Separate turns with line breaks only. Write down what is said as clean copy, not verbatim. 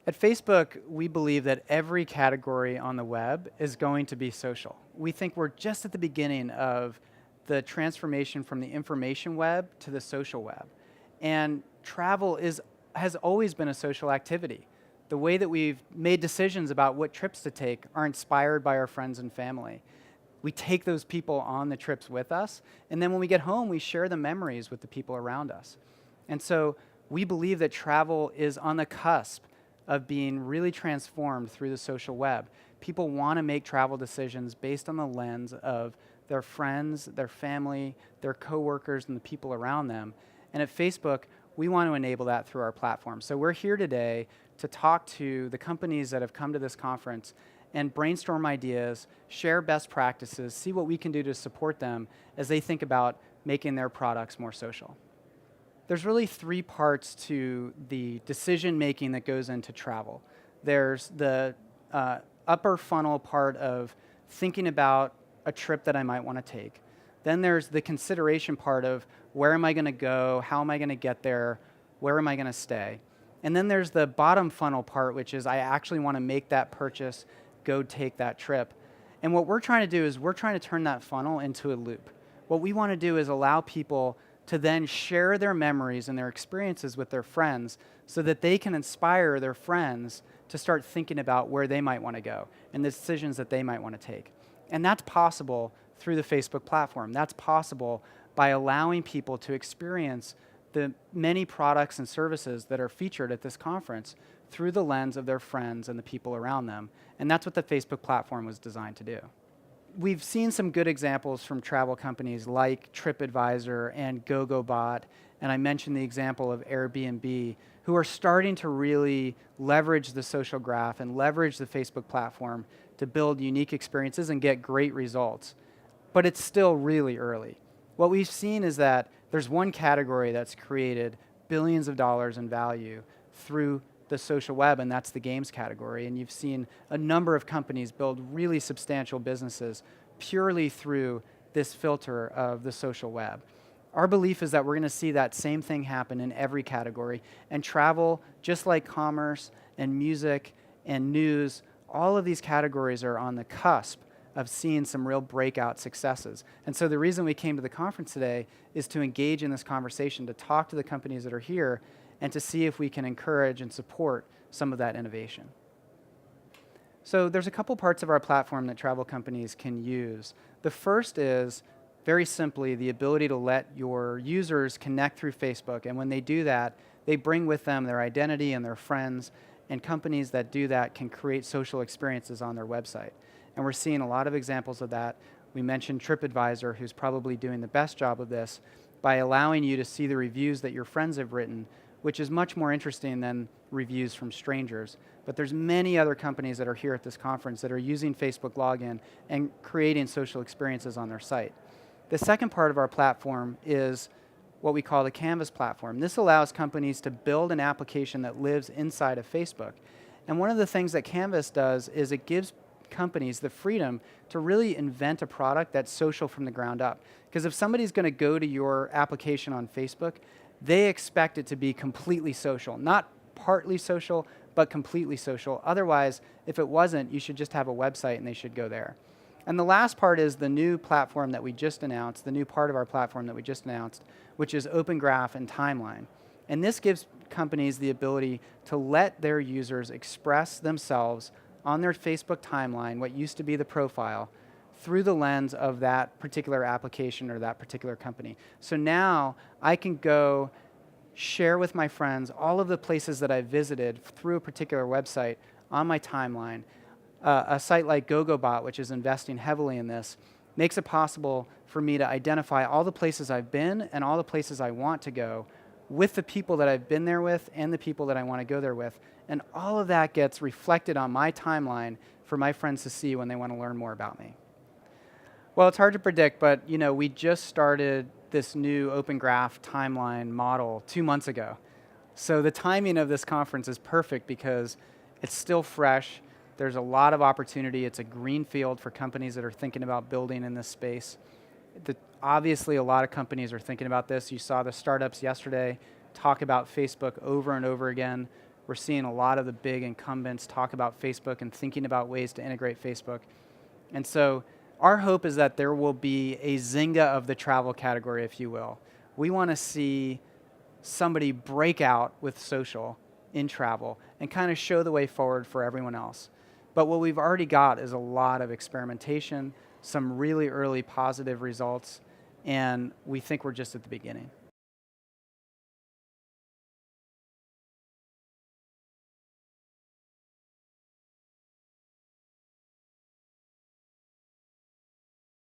At Facebook, we believe that every category on the web is going to be social. We think we're just at the beginning of the transformation from the information web to the social web. And travel has always been a social activity. The way that we've made decisions about what trips to take are inspired by our friends and family. We take those people on the trips with us, and then when we get home, we share the memories with the people around us. And so we believe that travel is on the cusp of being really transformed through the social web. People want to make travel decisions based on the lens of their friends, their family, their coworkers, and the people around them. And at Facebook, we want to enable that through our platform. So we're here today to talk to the companies that have come to this conference and brainstorm ideas, share best practices, see what we can do to support them as they think about making their products more social. There's really three parts to the decision-making that goes into travel. There's the upper funnel part of thinking about a trip that I might want to take. Then there's the consideration part of where am I going to go, how am I going to get there, where am I going to stay. And then there's the bottom funnel part, which is I actually want to make that purchase, go take that trip. And what we're trying to do is we're trying to turn that funnel into a loop. What we want to do is allow people to then share their memories and their experiences with their friends so that they can inspire their friends to start thinking about where they might want to go and the decisions that they might want to take. And that's possible through the Facebook platform. That's possible by allowing people to experience the many products and services that are featured at this conference through the lens of their friends and the people around them. And that's what the Facebook platform was designed to do. We've seen some good examples from travel companies like TripAdvisor and GoGoBot, and I mentioned the example of Airbnb, who are starting to really leverage the social graph and leverage the Facebook platform to build unique experiences and get great results. But it's still really early. What we've seen is that there's one category that's created billions of dollars in value through the social web, and that's the games category. And you've seen a number of companies build really substantial businesses purely through this filter of the social web. Our belief is that we're going to see that same thing happen in every category. And travel, just like commerce and music and news, all of these categories are on the cusp of seeing some real breakout successes. And so the reason we came to the conference today is to engage in this conversation, to talk to the companies that are here, and to see if we can encourage and support some of that innovation. So there's a couple parts of our platform that travel companies can use. The first is, very simply, the ability to let your users connect through Facebook. And when they do that, they bring with them their identity and their friends, and companies that do that can create social experiences on their website. And we're seeing a lot of examples of that. We mentioned TripAdvisor, who's probably doing the best job of this by allowing you to see the reviews that your friends have written, which is much more interesting than reviews from strangers. But there's many other companies that are here at this conference that are using Facebook login and creating social experiences on their site. The second part of our platform is what we call the Canvas platform. This allows companies to build an application that lives inside of Facebook. And one of the things that Canvas does is it gives companies the freedom to really invent a product that's social from the ground up. Because if somebody's going to go to your application on Facebook, they expect it to be completely social. Not partly social, but completely social. Otherwise, if it wasn't, you should just have a website and they should go there. And the last part is the new platform that we just announced, the new part of our platform that we just announced, which is Open Graph and Timeline. And this gives companies the ability to let their users express themselves on their Facebook timeline, what used to be the profile, through the lens of that particular application or that particular company. So now I can go share with my friends all of the places that I've visited through a particular website on my timeline. A site like GoGoBot, which is investing heavily in this, makes it possible for me to identify all the places I've been and all the places I want to go with the people that I've been there with and the people that I want to go there with. And all of that gets reflected on my timeline for my friends to see when they want to learn more about me. Well, it's hard to predict, but we just started this new Open Graph timeline model 2 months ago. So the timing of this conference is perfect because it's still fresh. There's a lot of opportunity. It's a green field for companies that are thinking about building in this space. Obviously, a lot of companies are thinking about this. You saw the startups yesterday talk about Facebook over and over again. We're seeing a lot of the big incumbents talk about Facebook and thinking about ways to integrate Facebook. And so our hope is that there will be a Zynga of the travel category, if you will. We want to see somebody break out with social in travel and kind of show the way forward for everyone else. But what we've already got is a lot of experimentation, some really early positive results, and we think we're just at the beginning.